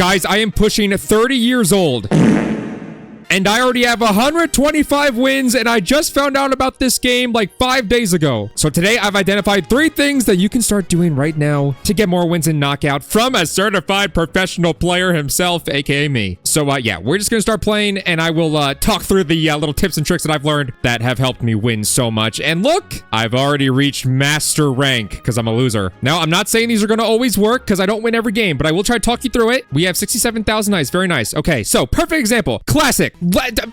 Guys, I am pushing 30 years old. And I already have 125 wins, and I just found out about this game like 5 days ago. So today, I've identified 3 things that you can start doing right now to get more wins in Knockout from a certified professional player himself, aka me. So yeah, we're just gonna start playing, and I will talk through the little tips and tricks that I've learned that have helped me win so much. And look, I've already reached master rank because I'm a loser. Now, I'm not saying these are gonna always work because I don't win every game, but I will try to talk you through it. We have 67,000 nice, very nice. Okay, so perfect example, classic.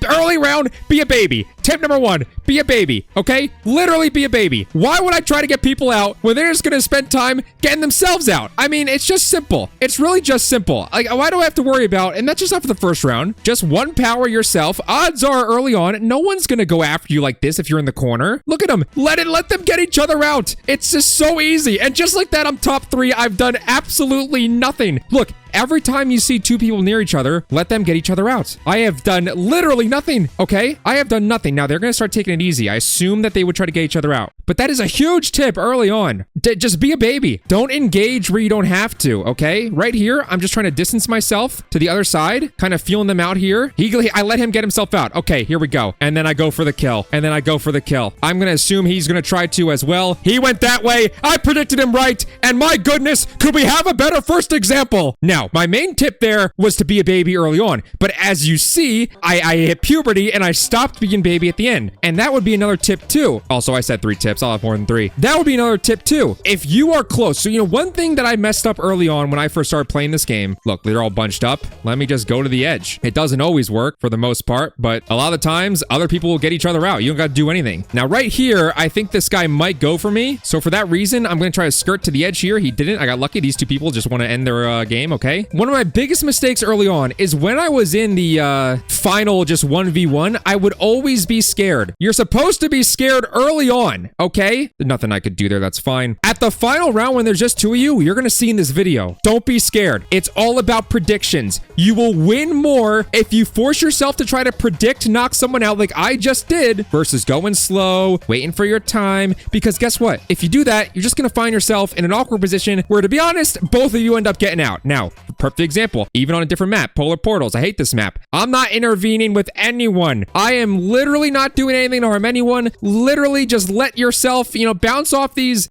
Early round, be a baby. Tip number 1, be a baby, okay? Literally be a baby. Why would I try to get people out when they're just gonna spend time getting themselves out? I mean, it's just simple. It's really just simple. Like, why do I have to worry about, and that's just not for the first round, just one power yourself. Odds are early on, no one's gonna go after you like this if you're in the corner. Look at them. Let them get each other out. It's just so easy. And just like that, I'm top 3. I've done absolutely nothing. Look, every time you see 2 people near each other, let them get each other out. I have done literally nothing, okay? I have done nothing. Now, they're going to start taking it easy. I assume that they would try to get each other out. But that is a huge tip early on. Just be a baby. Don't engage where you don't have to, okay? Right here, I'm just trying to distance myself to the other side, kind of feeling them out here. I let him get himself out. Okay, here we go. And then I go for the kill. And then I go for the kill. I'm going to assume he's going to try to as well. He went that way. I predicted him right. And my goodness, could we have a better first example? Now, my main tip there was to be a baby early on. But as you see, I hit puberty and I stopped being baby at the end. And that would be another tip too. Also, I said 3 tips. I'll have more than 3. That would be another tip too. If you are close. So, one thing that I messed up early on when I first started playing this game, look, they're all bunched up. Let me just go to the edge. It doesn't always work for the most part, but a lot of the times other people will get each other out. You don't got to do anything. Now, right here, I think this guy might go for me. So for that reason, I'm going to try to skirt to the edge here. He didn't. I got lucky. These 2 people just want to end their game. Okay. One of my biggest mistakes early on is when I was in the final just 1v1, I would always be scared. You're supposed to be scared early on, okay? There's nothing I could do there, that's fine. At the final round, when there's just 2 of you, you're gonna see in this video. Don't be scared. It's all about predictions. You will win more if you force yourself to try to predict knock someone out like I just did versus going slow, waiting for your time, because guess what? If you do that, you're just gonna find yourself in an awkward position where, to be honest, both of you end up getting out. Now, perfect example, even on a different map, Polar Portals. I hate this map. I'm not intervening with anyone. I am literally not doing anything to harm anyone. Literally just let yourself, bounce off these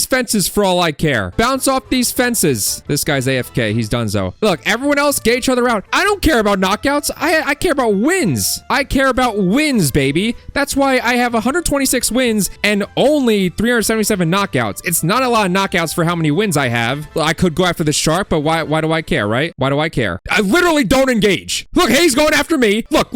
fences for all I care. Bounce off these fences. This guy's AFK. He's donezo. Look, everyone else get each other out. I don't care about knockouts. I care about wins. I care about wins, baby. That's why I have 126 wins and only 377 knockouts. It's not a lot of knockouts for how many wins I have. I could go after the shark, but why do I care, right? Why do I care? I literally don't engage. Look, he's going after me. Look.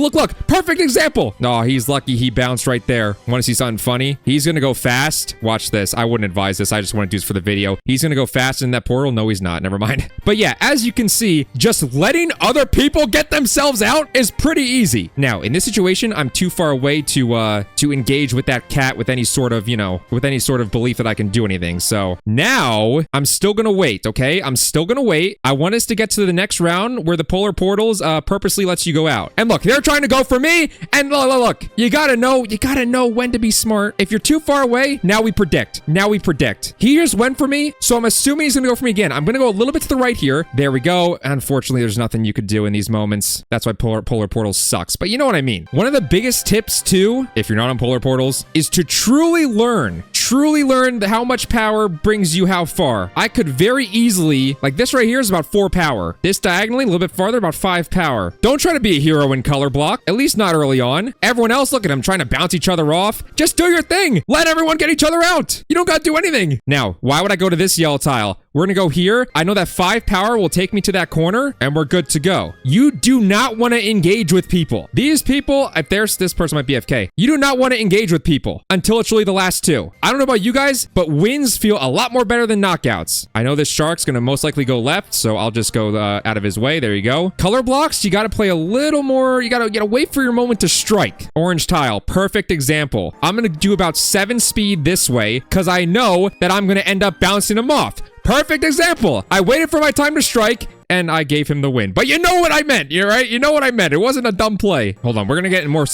Perfect example. Oh, he's lucky he bounced right there. Want to see something funny? He's going to go fast. Watch this. I wouldn't advise this. I just want to do this for the video. He's going to go fast in that portal. No, he's not. Never mind. But yeah, as you can see, just letting other people get themselves out is pretty easy. Now, in this situation, I'm too far away to engage with that cat with any sort of, with any sort of belief that I can do anything. So now I'm still going to wait, okay? I'm still going to wait. I want us to get to the next round where the Polar Portals purposely lets you go out. And look, they're trying to go for me. And look, you gotta know when to be smart. If you're too far away, now we predict. He just went for me, so I'm assuming he's gonna go for me again. I'm gonna go a little bit to the right here. There we go. Unfortunately, there's nothing you could do in these moments. That's why Polar Portals sucks. But you know what I mean. One of the biggest tips too, if you're not on Polar Portals, is to truly learn how much power brings you how far. I could very easily, like this right here is about 4 power. This diagonally, a little bit farther, about 5 power. Don't try to be a hero in color block, at least not early on. Everyone else, look at them trying to bounce each other off. Just do your thing. Let everyone get each other out. You don't gotta do anything. Now, why would I go to this yellow tile? We're gonna go here. I know that 5 power will take me to that corner, and we're good to go. You do not want to engage with people. These people, if this person might be AFK. You do not want to engage with people until it's really the last 2. I don't know about you guys, but wins feel a lot more better than knockouts. I know this shark's gonna most likely go left, so I'll just go out of his way. There you go. Color blocks, you gotta play a little more. You gotta wait for your moment to strike. Orange tile, perfect example. I'm gonna do about 7 speed this way, because I know that I'm gonna end up bouncing him off. Perfect example. I waited for my time to strike, and I gave him the win. But you know what I meant, you're right? You know what I meant. It wasn't a dumb play. Hold on, we're gonna get more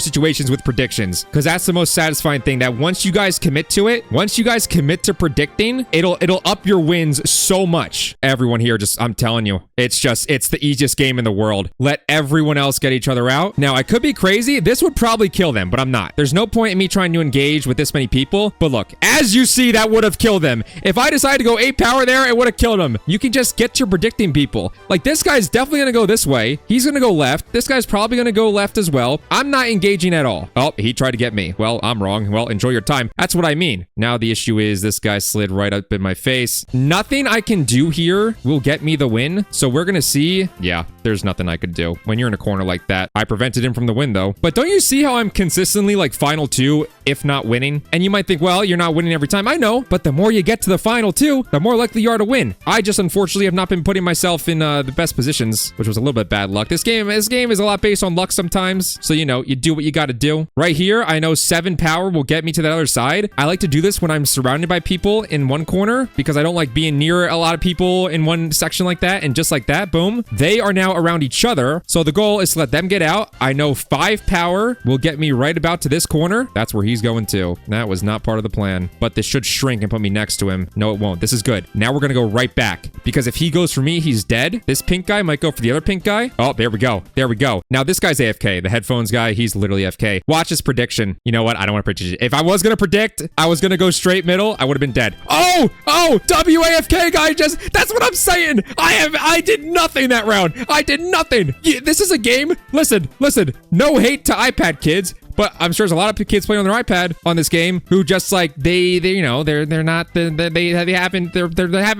situations with predictions, because that's the most satisfying thing, that once you guys commit to it, once you guys commit to predicting, it'll up your wins so much. Everyone here, just, I'm telling you, it's the easiest game in the world. Let everyone else get each other out. Now, I could be crazy. This would probably kill them, but I'm not. There's no point in me trying to engage with this many people. But look, as you see, that would have killed them. If I decided to go 8 power there, it would have killed them. You can just get to predicting people. Like, this guy's definitely gonna go this way. He's gonna go left. This guy's probably gonna go left as well. I'm not engaging at all. Oh, he tried to get me. Well, I'm wrong. Well, enjoy your time. That's what I mean. Now the issue is this guy slid right up in my face. Nothing I can do here will get me the win. So we're gonna see. Yeah, there's nothing I could do when you're in a corner like that. I prevented him from the win though. But don't you see how I'm consistently like final 2, if not winning? And you might think, well, you're not winning every time. I know, but the more you get to the final 2, the more likely you are to win. I just unfortunately have not been putting myself in the best positions, which was a little bit bad luck. This game is a lot based on luck sometimes. So, you know, you do what you got to do. Right here, I know 7 power will get me to the other side. I like to do this when I'm surrounded by people in one corner because I don't like being near a lot of people in one section like that. And just like that, boom, they are now around each other. So the goal is to let them get out. I know 5 power will get me right about to this corner. That's where he's going to. That was not part of the plan, but this should shrink and put me next to him. No, it won't. This is good. Now we're going to go right back because if he goes for me, he's dead. This pink guy might go for the other pink guy. Oh, there we go. There we go. Now this guy's AFK. The headphones guy, he's literally AFK. Watch his prediction. You know what? I don't want to predict. If I was going to predict, I was going to go straight middle. I would have been dead. Oh, WAFK guy that's what I'm saying. I did nothing that round. I did nothing. Yeah, this is a game. Listen. No hate to iPad kids. But I'm sure there's a lot of kids playing on their iPad on this game who just like they haven't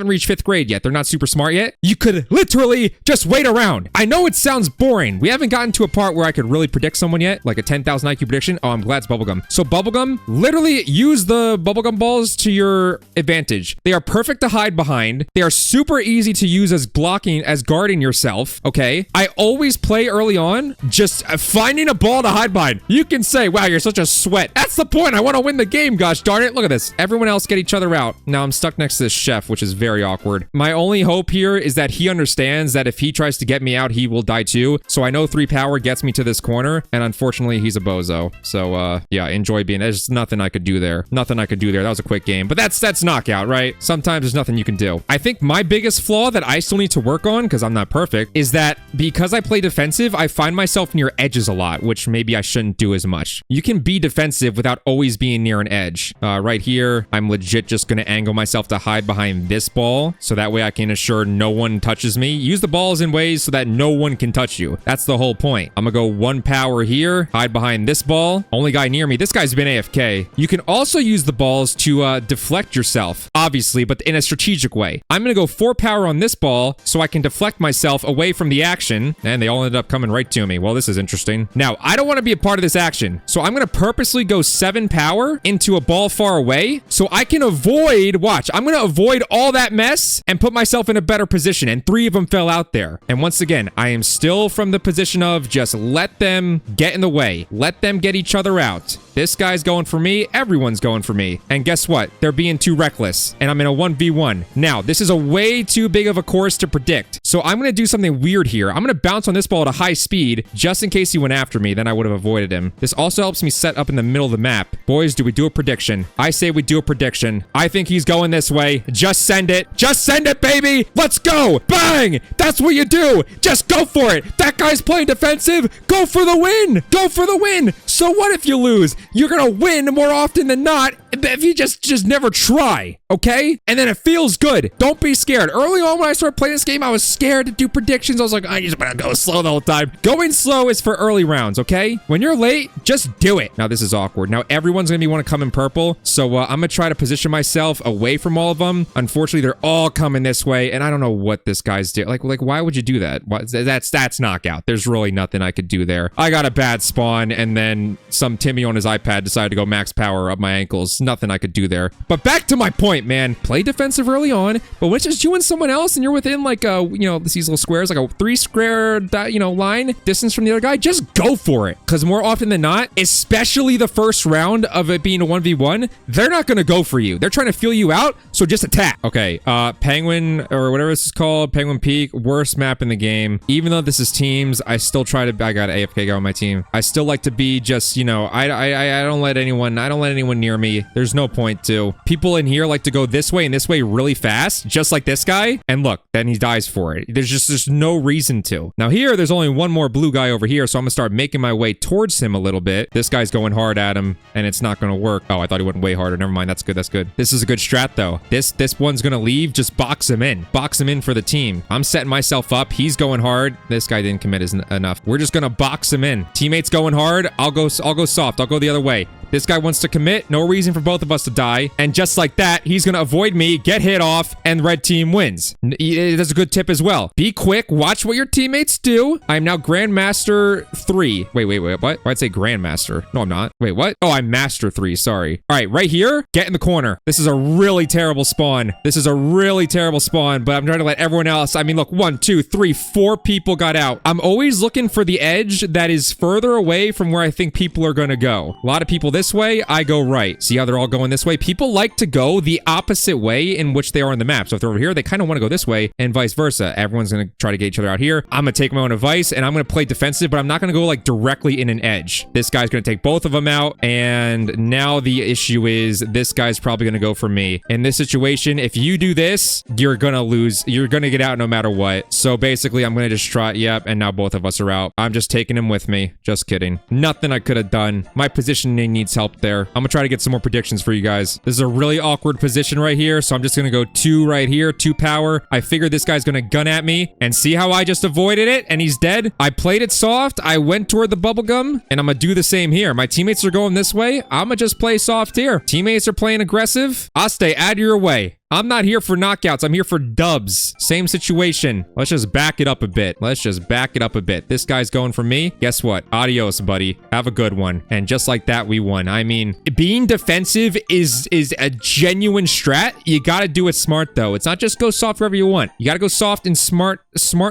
reached 5th grade yet. They're not super smart yet. You could literally just wait around. I know it sounds boring. We haven't gotten to a part where I could really predict someone yet, like a 10,000 IQ prediction. Oh, I'm glad it's bubblegum. So bubblegum, literally use the bubblegum balls to your advantage. They are perfect to hide behind. They are super easy to use as guarding yourself. Okay. I always play early on just finding a ball to hide behind. You can say, wow, you're such a sweat. That's the point. I want to win the game, gosh darn it. Look at this. Everyone else get each other out. Now I'm stuck next to this chef, which is very awkward. My only hope here is that he understands that if he tries to get me out, he will die too. So I know 3 power gets me to this corner, and unfortunately, he's a bozo. So, yeah, enjoy being. There's nothing I could do there. Nothing I could do there. That was a quick game, but that's knockout, right? Sometimes there's nothing you can do. I think my biggest flaw that I still need to work on, because I'm not perfect, is that because I play defensive, I find myself near edges a lot, which maybe I shouldn't do as much. You can be defensive without always being near an edge. Right here, I'm legit just going to angle myself to hide behind this ball, so that way I can assure no one touches me. Use the balls in ways so that no one can touch you. That's the whole point. I'm going to go 1 power here, hide behind this ball. Only guy near me. This guy's been AFK. You can also use the balls to deflect yourself, obviously, but in a strategic way. I'm going to go 4 power on this ball so I can deflect myself away from the action, and they all ended up coming right to me. Well, this is interesting. Now, I don't want to be a part of this action. So I'm going to purposely go 7 power into a ball far away so I can avoid, watch, I'm going to avoid all that mess and put myself in a better position. And 3 of them fell out there. And once again, I am still from the position of just let them get in the way. Let them get each other out. This guy's going for me. Everyone's going for me. And guess what? They're being too reckless. And I'm in a 1v1. Now, this is a way too big of a course to predict. So I'm going to do something weird here. I'm going to bounce on this ball at a high speed just in case he went after me. Then I would have avoided him. This also helps me set up in the middle of the map. Boys, do we do a prediction? I say we do a prediction. I think he's going this way. Just send it. Just send it, baby. Let's go. Bang. That's what you do. Just go for it. That guy's playing defensive. Go for the win. Go for the win. So what if you lose? You're going to win more often than not if you just never try, okay? And then it feels good. Don't be scared. Early on when I started playing this game, I was scared to do predictions. I was like, I just want to go slow the whole time. Going slow is for early rounds, okay? When you're late, just do it. Now, this is awkward. Now, everyone's going to want to come in purple, so I'm going to try to position myself away from all of them. Unfortunately, they're all coming this way, and I don't know what this guy's doing. Like, why would you do that? That's knockout. There's really nothing I could do there. I got a bad spawn, and then some Timmy on his iPad decided to go max power up my ankles. Nothing I could do there. But back to my point, man. Play defensive early on, but when it's just you and someone else, and you're within like these little squares, like a 3 square line distance from the other guy, just go for it. Because more often than not, not, especially the first round of it being a 1v1, they're not going to go for you. They're trying to feel you out, so just attack. Okay, Penguin, or whatever this is called, Penguin Peak, worst map in the game. Even though this is teams, I still try to, I got an AFK guy on my team. I still like to be just, you know, I don't let anyone near me. There's no point to. People in here like to go this way and this way really fast, just like this guy. And look, then he dies for it. There's no reason to. Now here, there's only one more blue guy over here, so I'm gonna start making my way towards him a little bit. This guy's going hard at him, and it's not gonna work. Oh, I thought he went way harder. Never mind. That's good. That's good. This is a good strat, though. This one's gonna leave. Just box him in. Box him in for the team. I'm setting myself up. He's going hard. This guy didn't commit enough. We're just gonna box him in. Teammates going hard. I'll go soft. I'll go the other way. This guy wants to commit. No reason for both of us to die. And just like that, he's going to avoid me, get hit off, and red team wins. That's a good tip as well. Be quick. Watch what your teammates do. I'm now Grandmaster 3. Wait, what? I'd say Grandmaster. No, I'm not. Wait, what? Oh, I'm Master 3. Sorry. All right, right here, get in the corner. This is a really terrible spawn. This is a really terrible spawn, but I'm trying to let everyone else. I mean, look, 1, 2, 3, 4 people got out. I'm always looking for the edge that is further away from where I think people are going to go. A lot of people this way, I go right. See how they're all going this way? People like to go the opposite way in which they are on the map. So if they're over here, they kind of want to go this way and vice versa. Everyone's going to try to get each other out here. I'm going to take my own advice and I'm going to play defensive, but I'm not going to go like directly in an edge. This guy's going to take both of them out. And now the issue is this guy's probably going to go for me. In this situation, if you do this, you're going to lose. You're going to get out no matter what. So basically, I'm going to just try. Yep. And now both of us are out. I'm just taking him with me. Just kidding. Nothing I could have done. My positioning needs help there. I'm gonna try to get some more predictions for you guys. This is a really awkward position right here, so I'm just gonna go 2 right here, 2 power. I figured this guy's gonna gun at me, and see how I just avoided it, and he's dead? I played it soft, I went toward the bubblegum, and I'm gonna do the same here. My teammates are going this way, I'm gonna just play soft here. Teammates are playing aggressive, I'll stay out of your way. I'm not here for knockouts. I'm here for dubs. Same situation. Let's just back it up a bit. This guy's going for me. Guess what? Adios, buddy. Have a good one. And just like that, we won. I mean, being defensive is a genuine strat. You gotta do it smart, though. It's not just go soft wherever you want. You gotta go soft in smart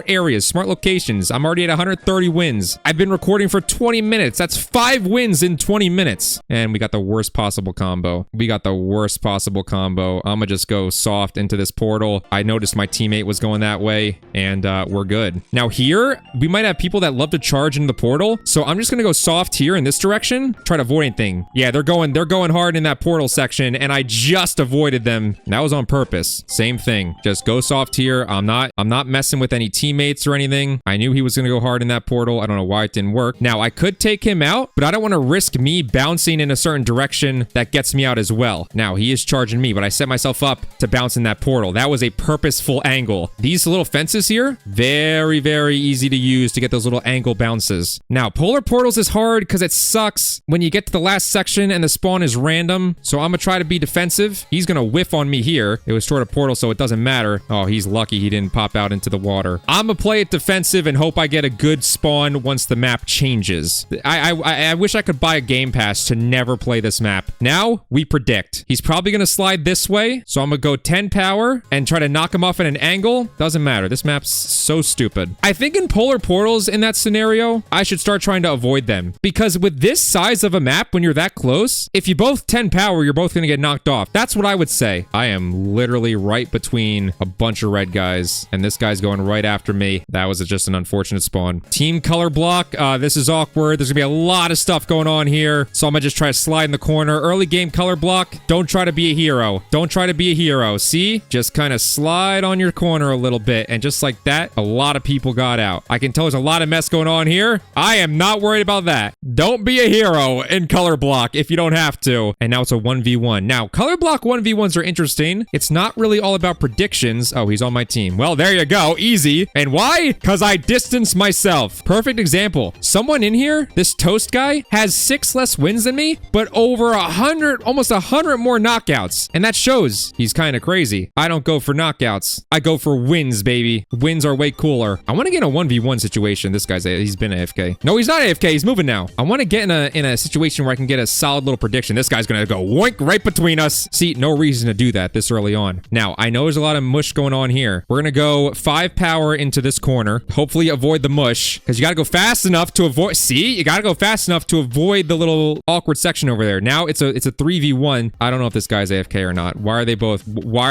areas, smart locations. I'm already at 130 wins. I've been recording for 20 minutes. That's 5 wins in 20 minutes. And we got the worst possible combo. I'm gonna just go soft into this portal. I noticed my teammate was going that way, and we're good. Now here, we might have people that love to charge into the portal, so I'm just gonna go soft here in this direction, try to avoid anything. Yeah, they're going hard in that portal section, and I just avoided them. That was on purpose. Same thing. Just go soft here. I'm not messing with any teammates or anything. I knew he was gonna go hard in that portal. I don't know why it didn't work. Now, I could take him out, but I don't want to risk me bouncing in a certain direction that gets me out as well. Now, he is charging me, but I set myself up to bounce in that portal. That was a purposeful angle. These little fences here, very, very easy to use to get those little angle bounces. Now, polar portals is hard because it sucks when you get to the last section and the spawn is random. So I'm gonna try to be defensive. He's gonna whiff on me here. It was toward a portal, so it doesn't matter. Oh, he's lucky he didn't pop out into the water. I'm gonna play it defensive and hope I get a good spawn once the map changes. I wish I could buy a game pass to never play this map. Now, we predict. He's probably gonna slide this way, so I'm gonna go 10 power and try to knock him off at an angle. Doesn't matter. This map's so stupid. I think in polar portals in that scenario, I should start trying to avoid them. Because with this size of a map, when you're that close, if you both 10 power, you're both going to get knocked off. That's what I would say. I am literally right between a bunch of red guys, and this guy's going right after me. That was just an unfortunate spawn. Team color block. This is awkward. There's going to be a lot of stuff going on here, so I'm going to just try to slide in the corner. Early game color block. Don't try to be a hero. See? Just kind of slide on your corner a little bit, and just like that, a lot of people got out. I can tell there's a lot of mess going on here. I am not worried about that. Don't be a hero in color block if you don't have to. And now it's a 1v1. Now, color block 1v1s are interesting. It's not really all about predictions. Oh, he's on my team. Well, there you go. Easy. And why? Because I distanced myself. Perfect example. Someone in here, this toast guy, has 6 less wins than me, but over 100, almost 100 more knockouts. And that shows he's kind kind of crazy. I don't go for knockouts. I go for wins, baby. Wins are way cooler. I want to get in a 1v1 situation. This guy's, he's been AFK. No, he's not AFK. He's moving now. I want to get in a situation where I can get a solid little prediction. This guy's going to go woink right between us. See, no reason to do that this early on. Now, I know there's a lot of mush going on here. We're going to go 5 power into this corner. Hopefully avoid the mush because you got to go fast enough to avoid. See, you got to go fast enough to avoid the little awkward section over there. Now it's a 3v1. I don't know if this guy's AFK or not. Why are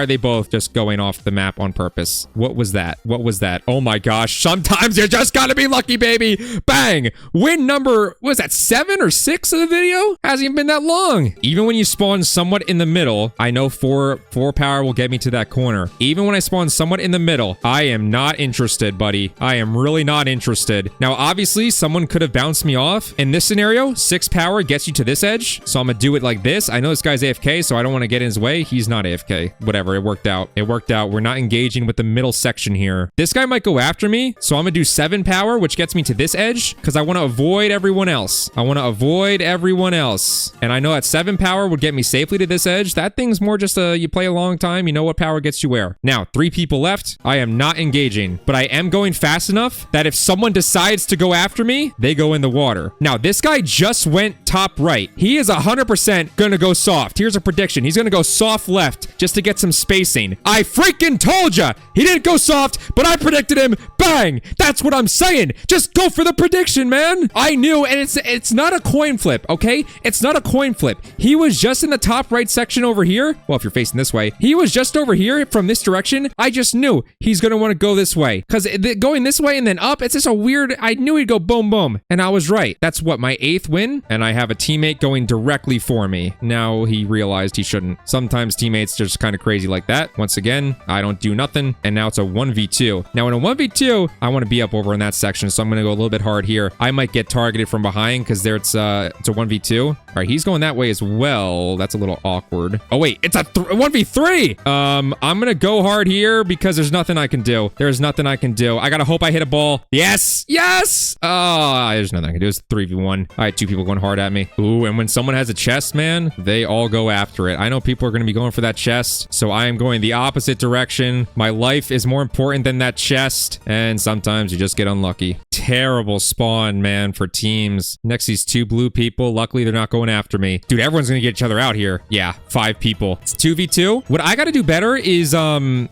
they both just going off the map on purpose? What was that? What was that? Oh my gosh. Sometimes you just got to be lucky, baby. Bang. Win number, what was that, 7 or 6 of the video? Hasn't even been that long. Even when you spawn somewhat in the middle, I know 4 power will get me to that corner. Even when I spawn somewhat in the middle, I am not interested, buddy. I am really not interested. Now, obviously, someone could have bounced me off. In this scenario, 6 power gets you to this edge. So I'm gonna do it like this. I know this guy's AFK, so I don't want to get in his way. He's not AFK. Whatever, it worked out. It worked out. We're not engaging with the middle section here. This guy might go after me, so I'm gonna do 7 power, which gets me to this edge, because I want to avoid everyone else. I want to avoid everyone else. And I know that 7 power would get me safely to this edge. That thing's more just you play a long time, you know what power gets you where. Now, 3 people left. I am not engaging, but I am going fast enough that if someone decides to go after me, they go in the water. Now, this guy just went top right. He is 100% gonna go soft. Here's a prediction. He's gonna go soft left just to get some spacing. I freaking told ya! He didn't go soft, but I predicted him. Bang! That's what I'm saying. Just go for the prediction, man. I knew, and it's not a coin flip, okay? It's not a coin flip. He was just in the top right section over here. Well, if you're facing this way, he was just over here from this direction. I just knew he's gonna want to go this way because going this way and then up, it's just a weird. I knew he'd go boom, boom, and I was right. That's what, my 8th win, and I have a teammate going directly for me. Now he realized he shouldn't. Sometimes teammates are just kind of crazy like that. Once again, I don't do nothing, and now it's a 1v2. Now in a 1v2, I want to be up over in that section, so I'm gonna go a little bit hard here. I might get targeted from behind because there it's a 1v2. All right, he's going that way as well. That's a little awkward. Oh wait, it's a 1v3. I'm gonna go hard here because there's nothing I can do. There's nothing I can do. I gotta hope I hit a ball. Yes, yes. Oh, there's nothing I can do. It's 3v1. I had 2 people going hard at me. Ooh, and when someone has a chest, man, they all go after it. I know people are gonna be going for that chest, so I am going the opposite direction. My life is more important than that chest, and sometimes you just get unlucky. Terrible spawn, man, for teams. Next, these 2 blue people. Luckily, they're not going after me. Dude, everyone's gonna get each other out here. Yeah, 5 people. It's 2v2. What I gotta do better is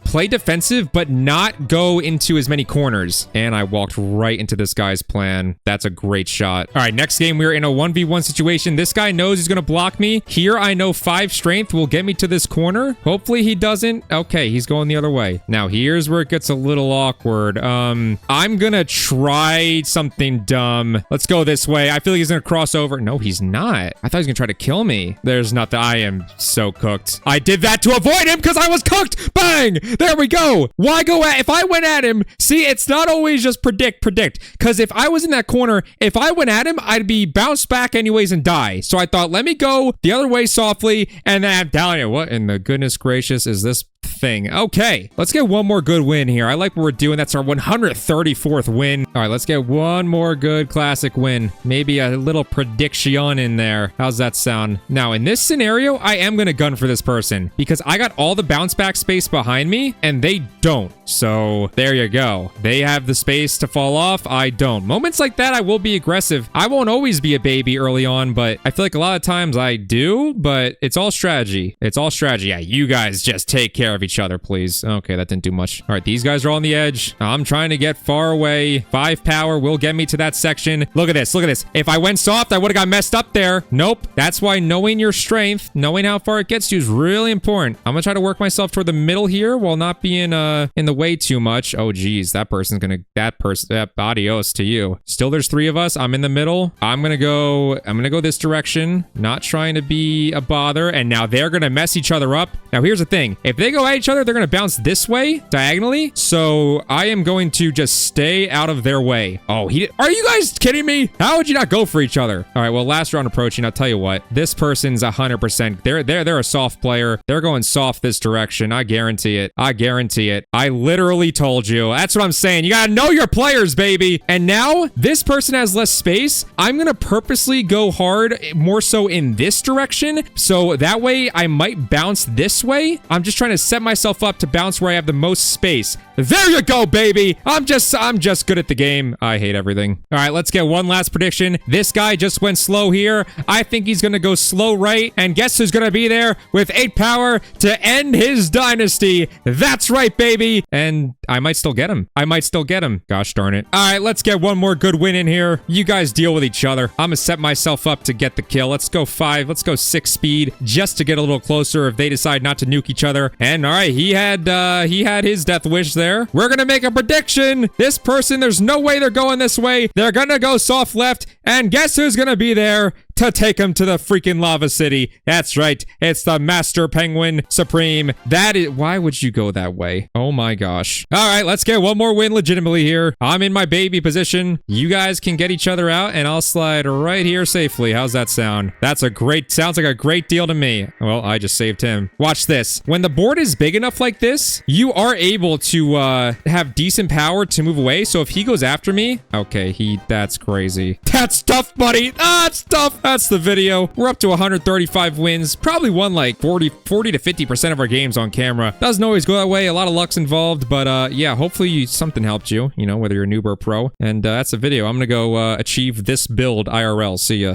play defensive, but not go into as many corners. And I walked right into this guy's plan. That's a great shot. All right, next game, we're in a 1v1 situation. This guy knows he's gonna block me. Here, I know 5 strength will get me to this corner. Hopefully, he doesn't. Okay, he's going the other way. Now, here's where it gets a little awkward. I'm gonna try something dumb. Let's go this way. I feel like he's gonna cross over. No, he's not. I thought he was gonna try to kill me. There's nothing. I am so cooked. I did that to avoid him because I was cooked. Bang! There we go. Why go at? If I went at him, see, it's not always just predict. Because if I was in that corner, if I went at him, I'd be bounced back anyways and die. So I thought, let me go the other way softly. And then I'm telling you, what in the goodness gracious is this thing? Okay, let's get one more good win here. I like what we're doing. That's our 134th win. All right, let's get one more good classic win. Maybe a little prediction in there. How's that sound? Now, in this scenario, I am going to gun for this person because I got all the bounce back space behind me and they don't. So there you go. They have the space to fall off. I don't. Moments like that, I will be aggressive. I won't always be a baby early on, but I feel like a lot of times I do, but it's all strategy. It's all strategy. Yeah, you guys just take care of each other, please. Okay, that didn't do much. All right, these guys are on the edge. I'm trying to get far away. 5 power will get me to that section. Look at this. Look at this. If I went soft, I would have got messed up there. Nope. That's why knowing your strength, knowing how far it gets you is really important. I'm gonna try to work myself toward the middle here while not being in the way too much. Oh, geez. That person's gonna... adios to you. Still, there's 3 of us. I'm in the middle. I'm gonna go this direction. Not trying to be a bother. And now they're gonna mess each other up. Now, here's the thing. If they go at each other, they're gonna bounce this way diagonally. So I am going to just stay out of their way. Oh, are you guys kidding me? How would you not go for each other? All right, well, last round approaching. I'll tell you what, this person's 100%. They're a soft player. They're going soft this direction. I guarantee it. I guarantee it. I literally told you. That's what I'm saying. You gotta know your players, baby. And now this person has less space. I'm gonna purposely go hard more so in this direction. So that way I might bounce this way. I'm just trying to set myself up to bounce where I have the most space. There you go, baby. I'm just good at the game. I hate everything. All right, let's get one last prediction. This guy just went slow here. I think he's going to go slow right. And guess who's going to be there with 8 power to end his dynasty? That's right, baby. And I might still get him. Gosh darn it. All right, let's get one more good win in here. You guys deal with each other. I'm going to set myself up to get the kill. Let's go 5. Let's go 6 speed just to get a little closer if they decide not to nuke each other. And all right, he had his death wish there. We're going to make a prediction. This person, there's no way they're going this way. They're going to go soft left. And guess who's going to be there to take him to the freaking lava city? That's right. It's the Master Penguin Supreme. Why would you go that way? Oh my gosh. All right, let's get one more win legitimately here. I'm in my baby position. You guys can get each other out and I'll slide right here safely. How's that sound? Sounds like a great deal to me. Well, I just saved him. Watch this. When the board is big enough like this, you are able to have decent power to move away. So if he goes after me, okay, that's crazy. That's tough, buddy. It's tough. That's the video. We're up to 135 wins. Probably won like 40 to 50% of our games on camera. Doesn't always go that way. A lot of luck's involved, but yeah, hopefully something helped you, whether you're a noob or a pro. And that's the video. I'm gonna go achieve this build IRL. See ya.